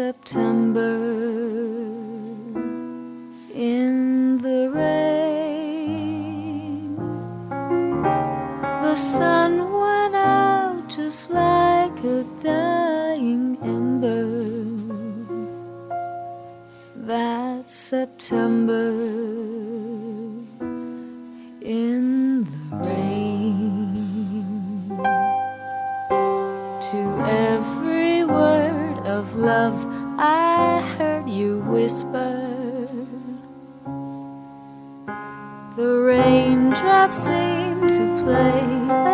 September. In the rain, the sun went out just like a dying ember. That September in the rain. To every word of love I heard you whisper, the raindrops seem to play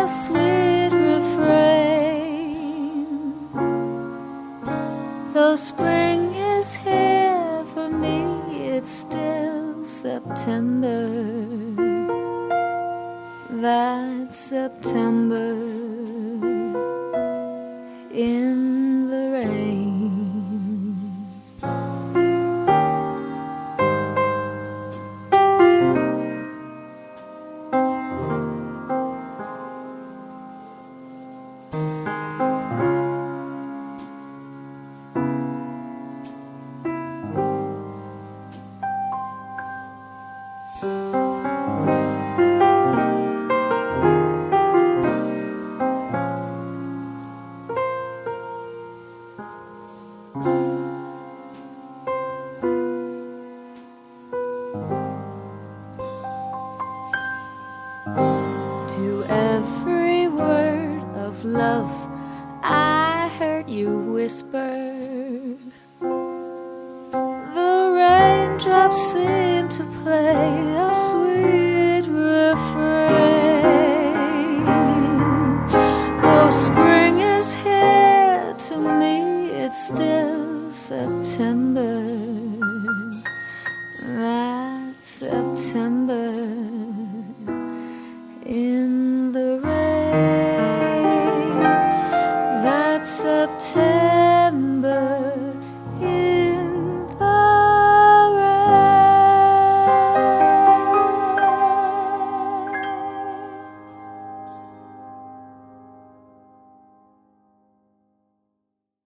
a sweet refrain. Though spring is here for me, it's still September. That September in the rain. To every word of love I heard you whisper, the raindrops seem to play a sweet refrain. Though spring is here, to me it's still September. That September